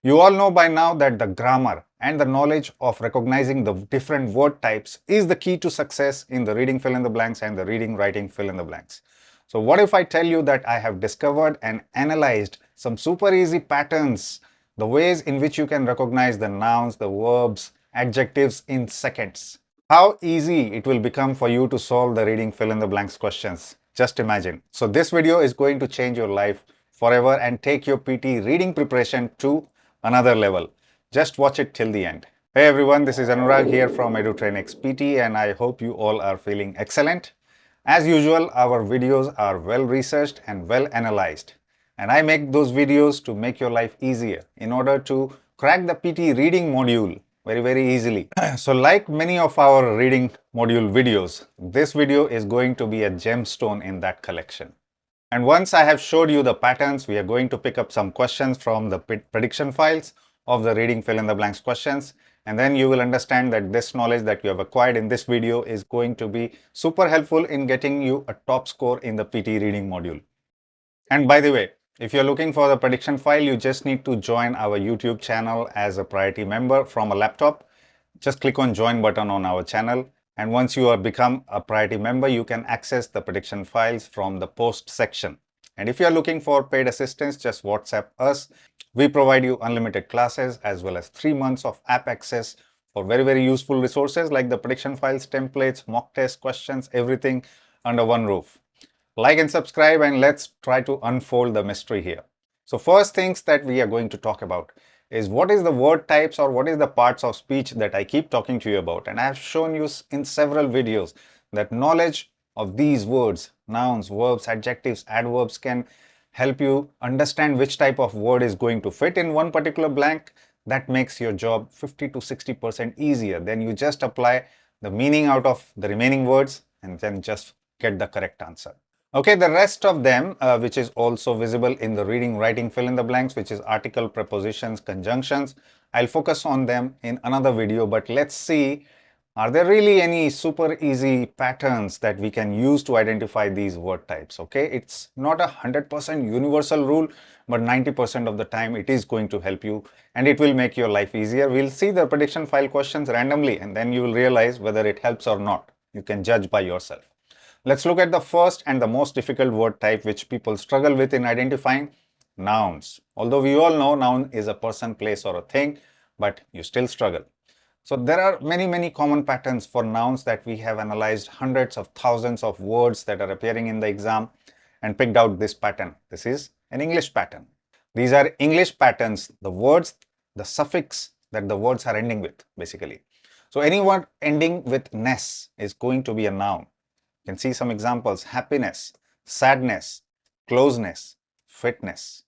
You all know by now that the grammar and the knowledge of recognizing the different word types is the key to success in the reading fill in the blanks and the reading writing fill in the blanks. So what if I tell you that I have discovered and analyzed some super easy patterns, the ways in which you can recognize the nouns, the verbs, adjectives in seconds. How easy it will become for you to solve the reading fill in the blanks questions. Just imagine. So this video is going to change your life forever and take your PT reading preparation to another level. Just watch it till the end. Hey everyone, this is Anurag here from Edutrainex PTE and I hope you all are feeling excellent. As usual, our videos are well researched and well analyzed. And I make those videos to make your life easier in order to crack the PT reading module very easily. So like many of our reading module videos, this video is going to be a gemstone in that collection. And once I have showed you the patterns, we are going to pick up some questions from the prediction files of the reading fill in the blanks questions. And then you will understand that this knowledge that you have acquired in this video is going to be super helpful in getting you a top score in the PT reading module. And by the way, if you're looking for the prediction file, you just need to join our YouTube channel as a priority member from a laptop. Just click on join button on our channel. And once you have become a priority member, you can access the prediction files from the post section. And if you're looking for paid assistance, just WhatsApp us. We provide you unlimited classes as well as 3 months of app access for very useful resources like the prediction files, templates, mock test questions, everything under one roof. Like and subscribe and let's try to unfold the mystery here. So first things that we are going to talk about is what is the word types or what is the parts of speech that I keep talking to you about. And I have shown you in several videos that knowledge of these words, nouns, verbs, adjectives, adverbs can help you understand which type of word is going to fit in one particular blank. That makes your job 50 to 60% easier. Then you just apply the meaning out of the remaining words and then just get the correct answer. Okay, the rest of them, which is also visible in the reading, writing, fill in the blanks, which is article, prepositions, conjunctions. I'll focus on them in another video, but let's see, are there really any super easy patterns that we can use to identify these word types? Okay, it's not a 100% universal rule, but 90% of the time it is going to help you and it will make your life easier. We'll see the prediction file questions randomly and then you will realize whether it helps or not. You can judge by yourself. Let's look at the first and the most difficult word type which people struggle with in identifying: nouns. Although we all know noun is a person, place or a thing, but you still struggle. So there are many common patterns for nouns that we have analyzed hundreds of thousands of words that are appearing in the exam and picked out this pattern. This is an English pattern. These are English patterns, the words, the suffix that the words are ending with basically. So any word ending with ness is going to be a noun. You can see some examples: happiness, sadness, closeness, fitness.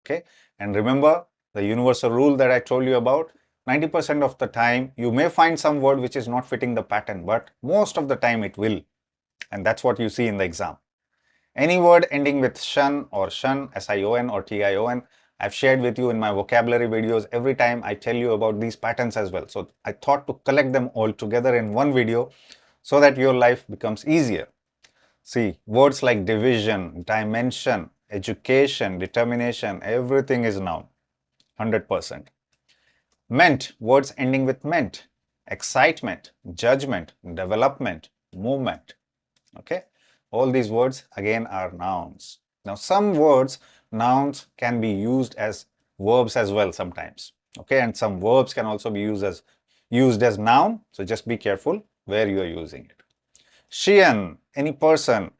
Okay, and remember the universal rule that I told you about. 90% of the time you may find some word which is not fitting the pattern, but most of the time it will, and that's what you see in the exam. Any word ending with shun or shun, S-I-O-N or T-I-O-N, I've shared with you in my vocabulary videos. Every time I tell you about these patterns as well. So I thought to collect them all together in one video so that your life becomes easier. See, words like division, dimension, education, determination, everything is noun, 100%. Meant, words ending with meant, excitement, judgment, development, movement. Okay, all these words again are nouns. Now, some words, nouns can be used as verbs as well sometimes. Okay, and some verbs can also be used as noun. So just be careful where you are using it. Shian, any person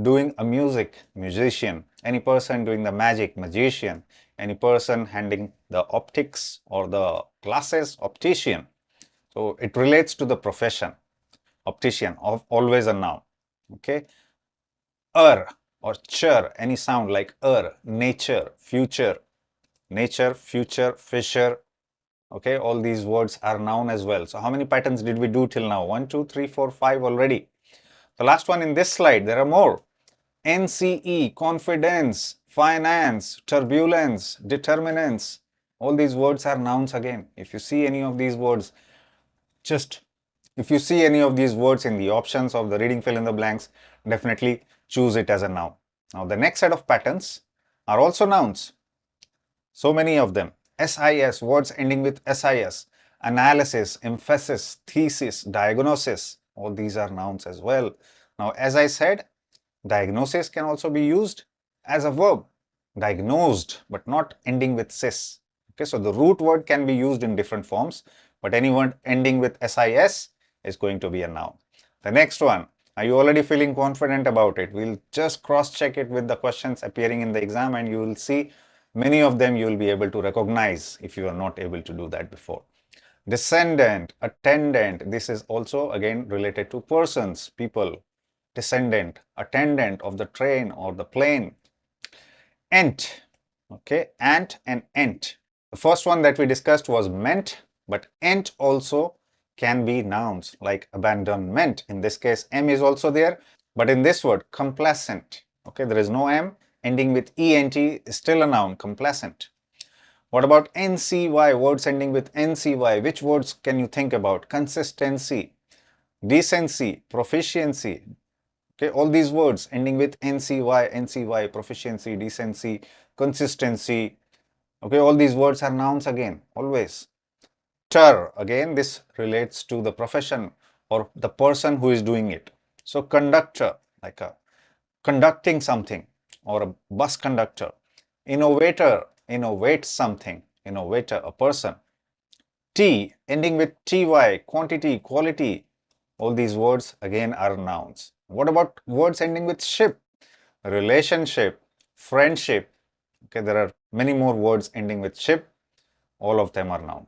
doing a music, musician. Any person doing the magic, magician. Any person handling the optics or the glasses, optician. So it relates to the profession. Optician, always a noun. Okay. Or chur, any sound like nature, future, fisher. Okay, all these words are noun as well. So how many patterns did we do till now? 1, 2, 3, 4, 5 already. The last one in this slide, there are more. NCE, confidence, finance, turbulence, determinants. All these words are nouns again. If you see any of these words, if you see any of these words in the options of the reading fill in the blanks, definitely choose it as a noun. Now the next set of patterns are also nouns. So many of them. SIS, words ending with SIS, analysis, emphasis, thesis, diagnosis, all these are nouns as well. Now, as I said, diagnosis can also be used as a verb, diagnosed, but not ending with sis. Okay, so the root word can be used in different forms, but any word ending with SIS is going to be a noun. The next one, are you already feeling confident about it? We'll just cross-check it with the questions appearing in the exam, and you will see many of them you will be able to recognize if you are not able to do that before. Descendant, attendant, this is also again related to persons, people. Descendant, attendant of the train or the plane. Ant, okay, ant and ent. The first one that we discussed was meant, but ent also can be nouns like abandonment. In this case, M is also there, but in this word, complacent, okay, there is no M, ending with ENT is still a noun, complacent. What about NCY, words ending with NCY? Which words can you think about? Consistency, decency, proficiency. Okay, all these words ending with NCY, NCY, proficiency, decency, consistency. Okay, all these words are nouns again, always. Ter, again, this relates to the profession or the person who is doing it. So, conductor, like a conducting something, or a bus conductor. Innovator, innovates something, innovator, a person. T, ending with TY, quantity, quality. All these words again are nouns. What about words ending with ship? Relationship, friendship. Okay, there are many more words ending with ship. All of them are noun.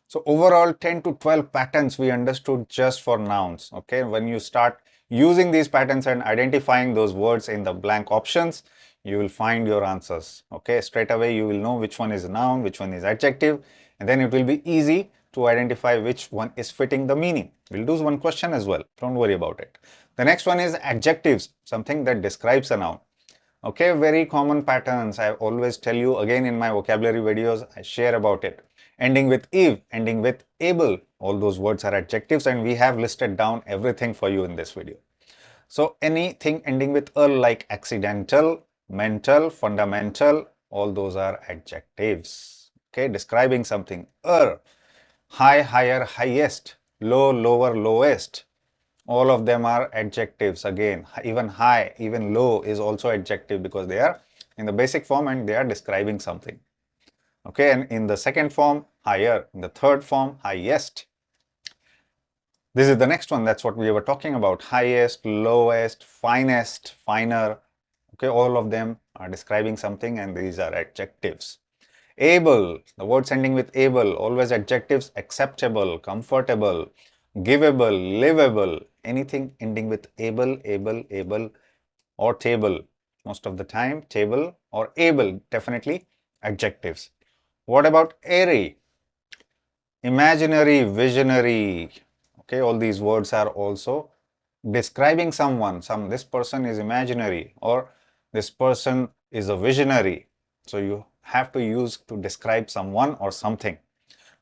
So overall 10 to 12 patterns we understood just for nouns. Okay, when you start using these patterns and identifying those words in the blank options, you will find your answers. Okay, straight away you will know which one is a noun, which one is adjective, and then it will be easy to identify which one is fitting the meaning. We'll do one question as well. Don't worry about it. The next one is adjectives, something that describes a noun. Okay, very common patterns. I always tell you again in my vocabulary videos, I share about it. Ending with "eve", ending with "able", all those words are adjectives, and we have listed down everything for you in this video. So anything ending with "al", like accidental, mental, fundamental, all those are adjectives. Okay, describing something. High, higher, highest, low, lower, lowest. All of them are adjectives. Again, even high, even low is also adjective because they are in the basic form and they are describing something. Okay, and in the second form, higher. In the third form, highest. This is the next one. That's what we were talking about. Highest, lowest, finest, finer. Okay, all of them are describing something and these are adjectives. Able, the words ending with able, always adjectives. Acceptable, comfortable, giveable, livable, anything ending with able, able, or table. Most of the time, table or able, definitely adjectives. What about airy? Imaginary, visionary. Okay, all these words are also describing someone. This person is imaginary or this person is a visionary. So you have to use to describe someone or something.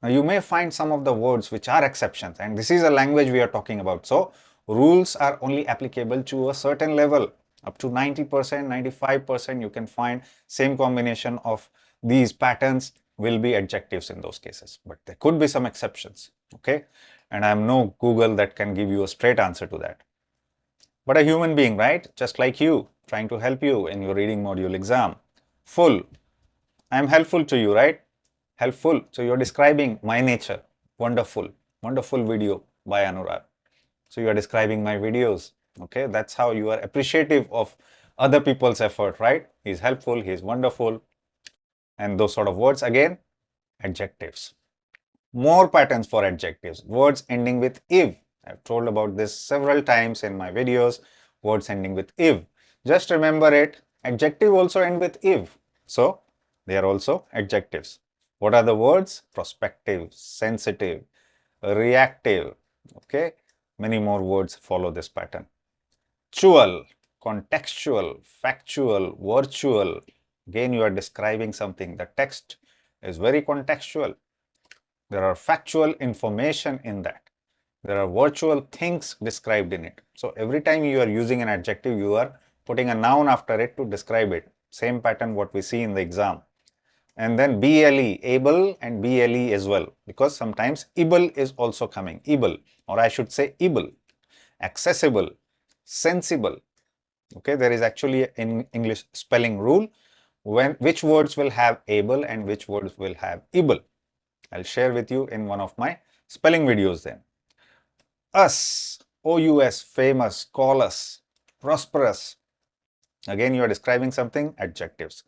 Now you may find some of the words which are exceptions, and this is a language we are talking about. So rules are only applicable to a certain level. Up to 90%, 95% you can find same combination of these patterns will be adjectives in those cases. But there could be some exceptions, okay? And I am no Google that can give you a straight answer to that. But a human being, right? Just like you, trying to help you in your reading module exam. Full. I am helpful to you, right? Helpful. So you're describing my nature. Wonderful. Wonderful video by Anurag. So you are describing my videos. Okay, that's how you are appreciative of other people's effort, right? He's helpful, he's wonderful. And those sort of words, again, adjectives. More patterns for adjectives. Words ending with "iv". I've told about this several times in my videos. Words ending with "iv". Just remember it. Adjective also end with "iv". So they are also adjectives. What are the words? Prospective, sensitive, reactive. Okay, many more words follow this pattern. Actual, contextual, factual, virtual. Again, you are describing something. The text is very contextual. There are factual information in that. There are virtual things described in it. So every time you are using an adjective, you are putting a noun after it to describe it. Same pattern what we see in the exam. and then BLE, able, and BLE as well, because sometimes able is also coming, able, or I should say able, accessible, sensible. Okay, there is actually an English spelling rule which words will have able and which words will have able. I'll share with you in one of my spelling videos then. Us, OUS, famous, call us, prosperous. Again, you are describing something, adjectives.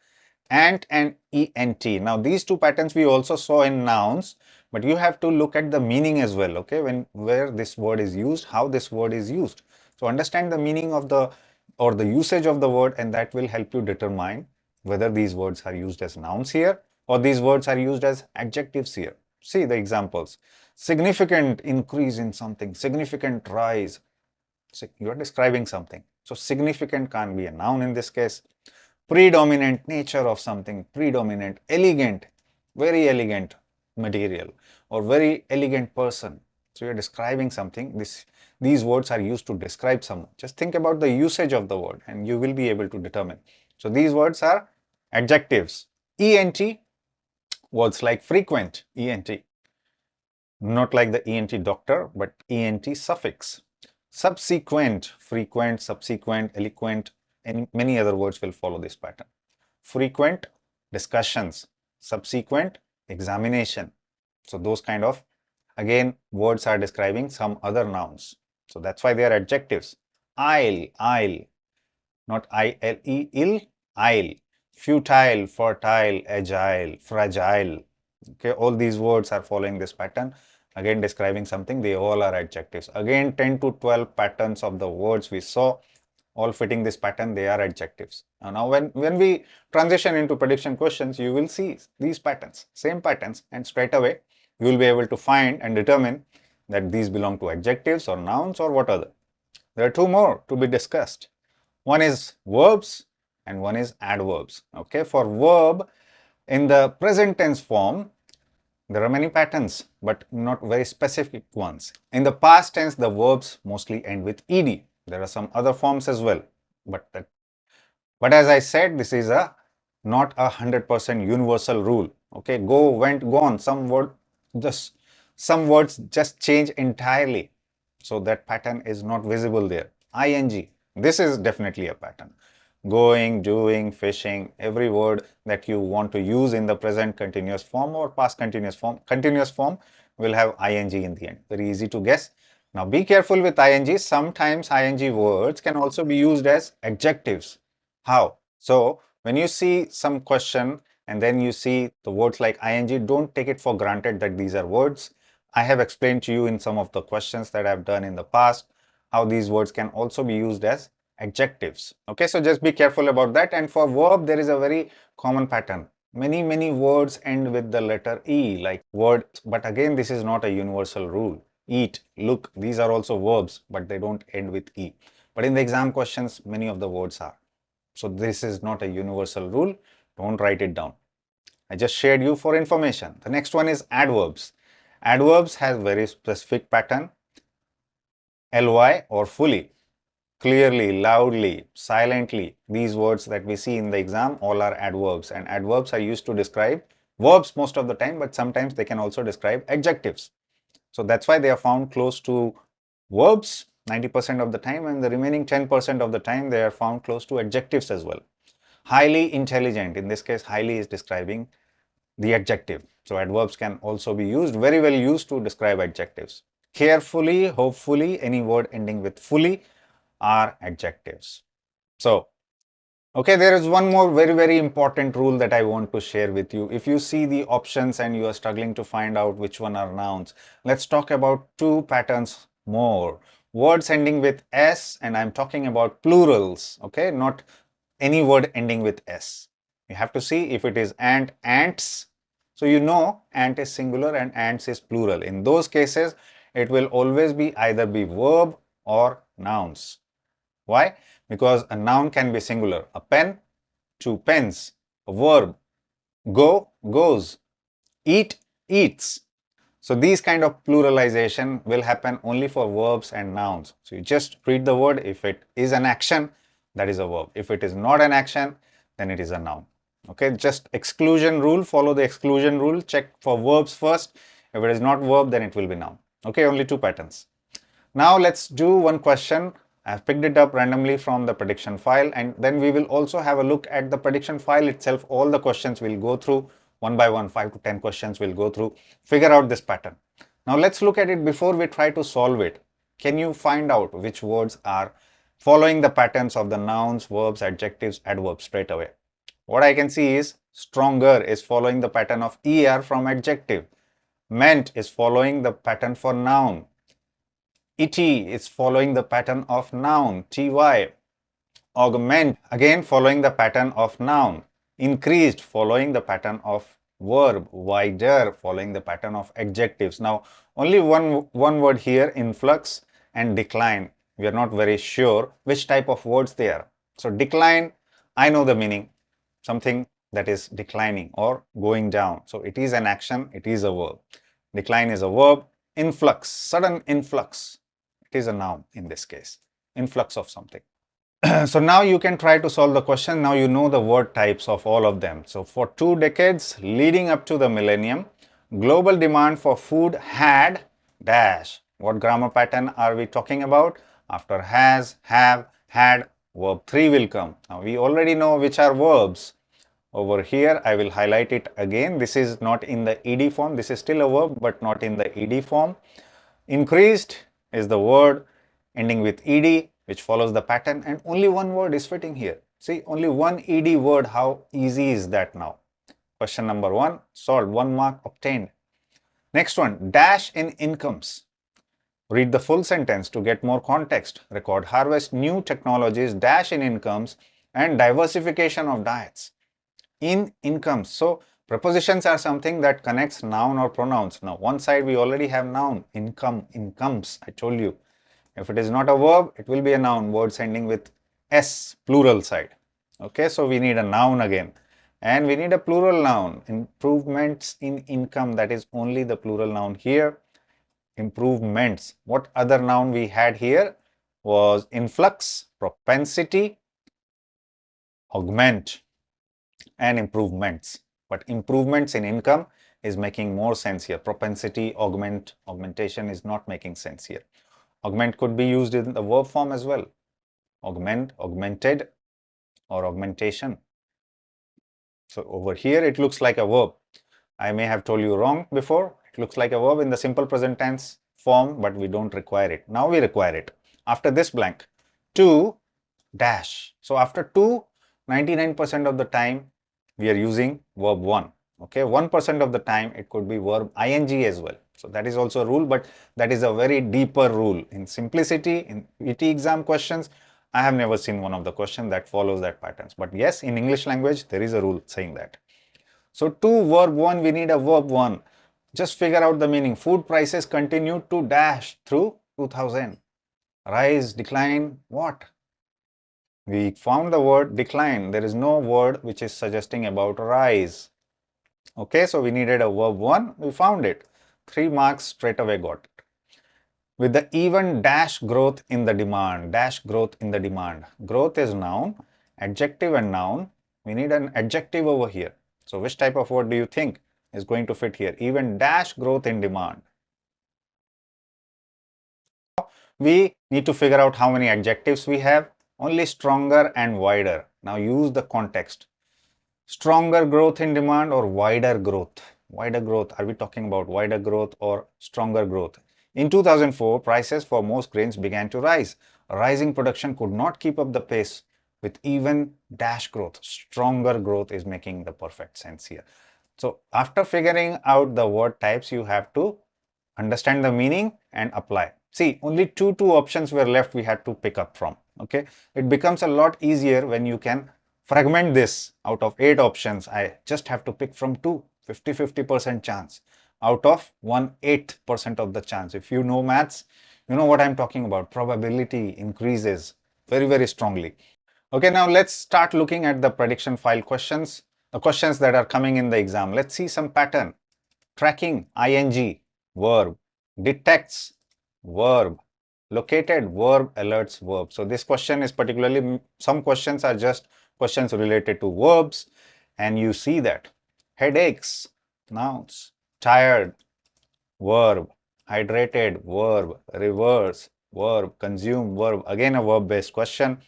Ant and ENT. Now, these two patterns we also saw in nouns, but you have to look at the meaning as well, okay, where this word is used, how this word is used. So, understand the meaning of the or the usage of the word, and that will help you determine whether these words are used as nouns here or these words are used as adjectives here. See the examples. Significant increase in something, significant rise. So you are describing something. So significant can't be a noun in this case. Predominant nature of something, predominant, elegant, very elegant material or very elegant person. So you're describing something. These words are used to describe someone. Just think about the usage of the word and you will be able to determine. So these words are adjectives. ENT, words like frequent, ENT. Not like the ENT doctor, but ENT suffix. Subsequent, frequent, subsequent, eloquent, and many other words will follow this pattern. Frequent, discussions. Subsequent, examination. So those kind of, again, words are describing some other nouns. So that's why they are adjectives. Isle, not I-L-E, ill, isle. Futile, fertile, agile, fragile. Okay, all these words are following this pattern. Again, describing something, they all are adjectives. Again, 10 to 12 patterns of the words we saw, all fitting this pattern, they are adjectives. Now, when we transition into prediction questions, you will see these patterns, same patterns, and straight away, you will be able to find and determine that these belong to adjectives or nouns or what other. There are two more to be discussed. One is verbs and one is adverbs. Okay, for verb, in the present tense form, there are many patterns, but not very specific ones. In the past tense, the verbs mostly end with ed. There are some other forms as well, but as I said, this is not 100% universal rule. Okay, go, went, gone. Some words just change entirely, so that pattern is not visible there. Ing, this is definitely a pattern. Going, doing, fishing, every word that you want to use in the present continuous form or past continuous form will have ing in the end. Very easy to guess. Now be careful with ing. Sometimes ing words can also be used as adjectives. How? So when you see some question and then you see the words like ing, don't take it for granted that these are words. I have explained to you in some of the questions that I've done in the past how these words can also be used as adjectives. Okay, so just be careful about that. And for verb, there is a very common pattern. Many words end with the letter E, like word, but again, this is not a universal rule. Eat, look, these are also verbs, but they don't end with E. But in the exam questions, many of the words are. So this is not a universal rule. Don't write it down. I just shared you for information. The next one is adverbs. Adverbs has very specific pattern. Ly or fully, clearly, loudly, silently. These words that we see in the exam all are adverbs, and adverbs are used to describe verbs most of the time, but sometimes they can also describe adjectives. So that's why they are found close to verbs 90% of the time, and the remaining 10% of the time they are found close to adjectives as well. Highly intelligent, in this case highly is describing the adjective. So adverbs can also be used, very well used to describe adjectives. Carefully, hopefully, any word ending with fully are adjectives. So, okay, there is one more very important rule that I want to share with you. If you see the options and you are struggling to find out which one are nouns, let's talk about two patterns more. Words ending with S, and I'm talking about plurals, okay, not any word ending with S. You have to see if it is ant, ants. So you know ant is singular and ants is plural. In those cases, it will always be either be verb or nouns. Why? Because a noun can be singular. A pen, two pens. A verb, go, goes. Eat, eats. So these kind of pluralization will happen only for verbs and nouns. So you just read the word. If it is an action, that is a verb. If it is not an action, then it is a noun. Okay, just exclusion rule, follow the exclusion rule, check for verbs first. If it is not verb, then it will be noun. Okay, only 2 patterns. Now let's do one question. I've picked it up randomly from the prediction file, and then we will also have a look at the prediction file itself. All the questions we'll go through one by one, 5 to 10 questions we'll go through, figure out this pattern. Now let's look at it before we try to solve it. Can you find out which words are following the patterns of the nouns, verbs, adjectives, adverbs straight away? What I can see is stronger is following the pattern of ER from adjective. Meant is following the pattern for noun. ET is following the pattern of noun. TY. Augment again following the pattern of noun. Increased following the pattern of verb. Wider following the pattern of adjectives. Now only one word here, influx and decline. We are not very sure which type of words they are. So decline, I know the meaning. Something that is declining or going down. So it is an action, it is a verb. Decline is a verb. Influx, sudden influx. It is a noun in this case. Influx of something. So now you can try to solve the question. Now you know the word types of all of them. So for 2 decades leading up to the millennium, global demand for food had dash. What grammar pattern are we talking about? After has, have, had, verb 3 will come. Now we already know which are verbs. Over here I will highlight it again. This is not in the ed form. This is still a verb but not in the ed form. Increased is the word ending with ed, which follows the pattern, and only one word is fitting here. See, only one ed word. How easy is that now? Question number 1 solved, 1 mark obtained. Next one, dash in incomes. Read the full sentence to get more context. Record harvest new technologies, dash in incomes, and diversification of diets. In incomes. So prepositions are something that connects noun or pronouns. Now one side we already have noun, income, incomes. I told you. If it is not a verb, it will be a noun, words ending with s, plural side. Okay, so we need a noun again. And we need a plural noun. Improvements in income, that is only the plural noun here. Improvements. What other noun we had here was influx, propensity, augment, and improvements. But improvements in income is making more sense here. Propensity, augment, augmentation is not making sense here. Augment could be used in the verb form as well. Augment, augmented, or augmentation. So over here it looks like a verb. I may have told you wrong before. It looks like a verb in the simple present tense form, but we don't require it. Now we require it. After this blank, to dash. So after to, 99% of the time we are using verb 1. Okay, 1% of the time it could be verb ing as well. So that is also a rule, but that is a very deeper rule. In simplicity, in PT exam questions, I have never seen one of the questions that follows that patterns. But yes, in English language, there is a rule saying that. So to verb 1, we need a verb 1. Just figure out the meaning. Food prices continue to dash through 2000. Rise, decline, what? We found the word decline. There is no word which is suggesting about rise. Okay, so we needed a verb 1. We found it. 3 marks straight away got it. With the even dash growth in the demand. Dash growth in the demand. Growth is noun, adjective and noun. We need an adjective over here. So which type of word do you think is going to fit here? Even dash growth in demand. We need to figure out how many adjectives we have. Only stronger and wider. Now use the context. Stronger growth in demand or wider growth? Wider growth, are we talking about wider growth or stronger growth? In 2004, prices for most grains began to rise. Rising production could not keep up the pace with even dash growth. Stronger growth is making the perfect sense here. So after figuring out the word types, you have to understand the meaning and apply. See, only two options were left we had to pick up from. Okay, it becomes a lot easier when you can fragment this. Out of 8 options, I just have to pick from 2. 50-50% chance out of 1/8% of the chance. If you know maths, you know what I'm talking about. Probability increases very strongly. Okay, now let's start looking at the prediction file questions, the questions that are coming in the exam. Let's see some pattern. Tracking, ing, verb. Detects, verb. Located, verb. Alerts, verb. So this question is particularly, some questions are just questions related to verbs, and you see that headaches, nouns, tired, verb, hydrated, verb, reverse, verb, consume, verb, again a verb-based question.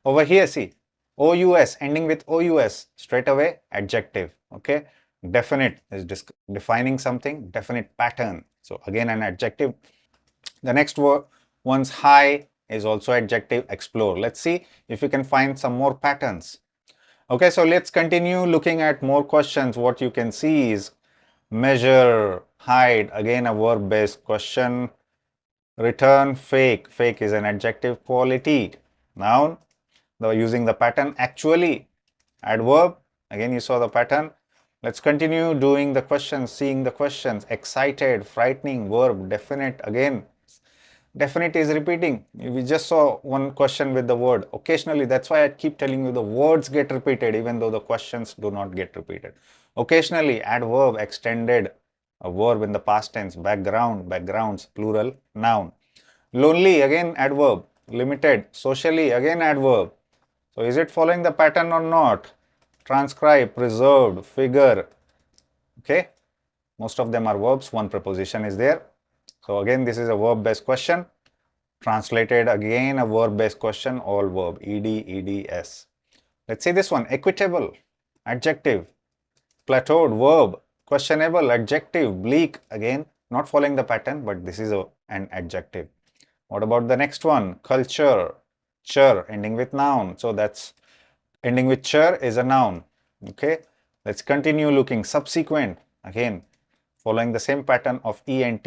Over here, see, OUS, ending with OUS, straight away, adjective, okay? Definite is defining something, definite pattern. So again, an adjective. The next one's high is also adjective, explore. Let's see if we can find some more patterns. Okay, so let's continue looking at more questions. What you can see is measure, hide, again a verb-based question. Return, fake. Fake is an adjective. Quality, noun. Using the pattern actually, adverb. Again, you saw the pattern. Let's continue doing the questions, seeing the questions. Excited, frightening, verb, definite. Again, definite is repeating. We just saw one question with the word. Occasionally, that's why I keep telling you the words get repeated even though the questions do not get repeated. Occasionally, adverb, extended, a verb in the past tense. Background, backgrounds, plural, noun. Lonely, again adverb. Limited, socially, again adverb. So is it following the pattern or not? Transcribe, preserved, figure. Okay, most of them are verbs. One preposition is there. So again, this is a verb-based question. Translated, again a verb-based question, all verb, ed, eds. Let's see this one, equitable, adjective. Plateaued, verb. Questionable, adjective. Bleak, again not following the pattern, but this is an adjective. What about the next one? Culture, chur, ending with noun. So that's ending with chur is a noun. Okay, let's continue looking. Subsequent, again following the same pattern of ent.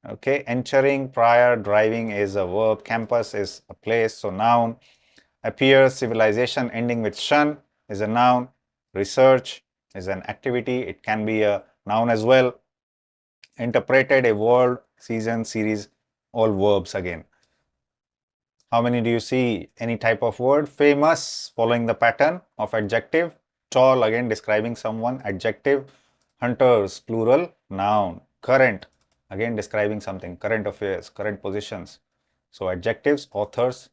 Okay, entering, prior, driving is a verb. Campus is a place, so noun. Appear, civilization, ending with shun is a noun. Research is an activity. It can be a noun as well. Interpreted, a word. Season, series, all verbs again. How many do you see? Any type of word? Famous, following the pattern of adjective. Tall, again describing someone, adjective. Hunters, plural, noun. Current, again describing something, current affairs, current positions. So adjectives, authors,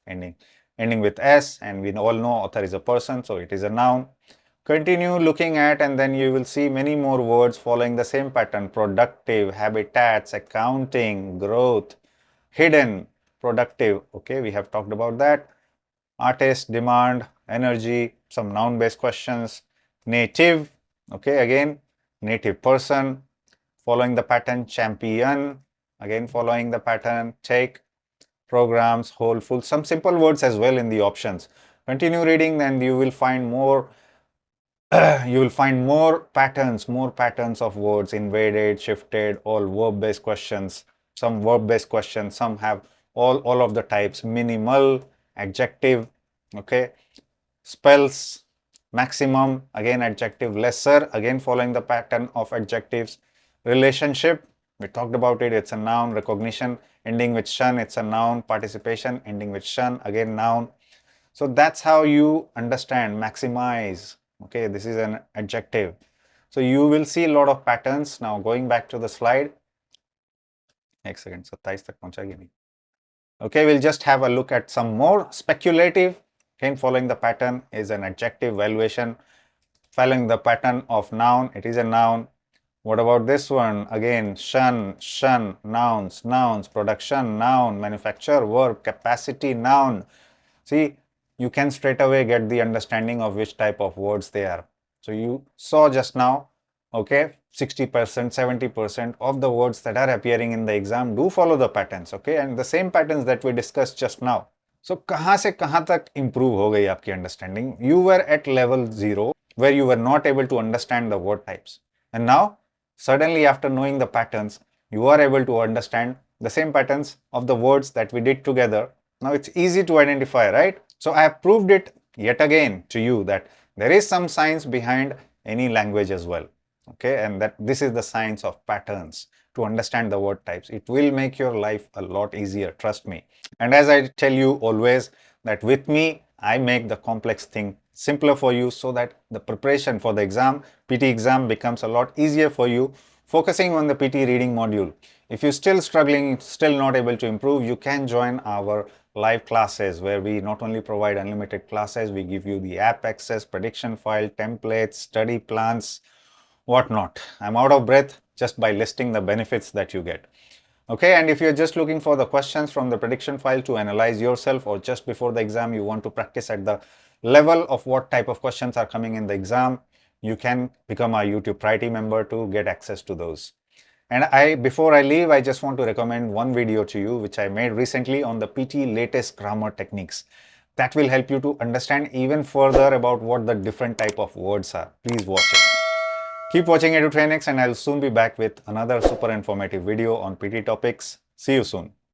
ending with s, and we all know author is a person, so it is a noun. Continue looking at, and then you will see many more words following the same pattern. Productive, habitats, accounting, growth, hidden, productive. Okay, we have talked about that. Artist, demand, energy, some noun-based questions. Native, okay, again, native person. Following the pattern, champion, again following the pattern, take, programs, whole, full, some simple words as well in the options. Continue reading and you will find more more patterns of words, invaded, shifted, all verb-based questions, some verb-based questions, some have all of the types, minimal, adjective, okay, spells, maximum, again adjective, lesser, again following the pattern of adjectives, relationship, we talked about it, it's a noun, recognition, ending with shun, it's a noun, participation, ending with shun, again noun. So that's how you understand, maximize. Okay, this is an adjective. So you will see a lot of patterns. Now going back to the slide. एक second, 27 तक पहुंचा नहीं. Okay, we'll just have a look at some more. Speculative, again following the pattern is an adjective. Valuation, following the pattern of noun, it is a noun. What about this one? Again, shun, nouns, production, noun, manufacture, verb, capacity, noun. See, you can straight away get the understanding of which type of words they are. So you saw just now, okay, 60%, 70% of the words that are appearing in the exam do follow the patterns, okay, and the same patterns that we discussed just now. So कहाँ से कहाँ तक improve हो गई आपकी understanding? You were at level 0 where you were not able to understand the word types, and now suddenly after knowing the patterns, you are able to understand the same patterns of the words that we did together. Now it's easy to identify, right? So I have proved it yet again to you that there is some science behind any language as well. Okay, and that this is the science of patterns to understand the word types. It will make your life a lot easier, trust me. And as I tell you always, that with me, I make the complex thing simpler for you so that the preparation for the exam, PT exam, becomes a lot easier for you focusing on the PTE reading module. If you're still struggling, still not able to improve, you can join our live classes where we not only provide unlimited classes, we give you the app access, prediction file, templates, study plans, whatnot. I'm out of breath just by listing the benefits that you get. Okay, and if you're just looking for the questions from the prediction file to analyze yourself, or just before the exam you want to practice at the level of what type of questions are coming in the exam, you can become our YouTube Priority member to get access to those. And before I leave, I just want to recommend one video to you which I made recently on the PTE latest grammar techniques. That will help you to understand even further about what the different type of words are. Please watch it. Keep watching Edutrainex, and I'll soon be back with another super informative video on PTE topics. See you soon.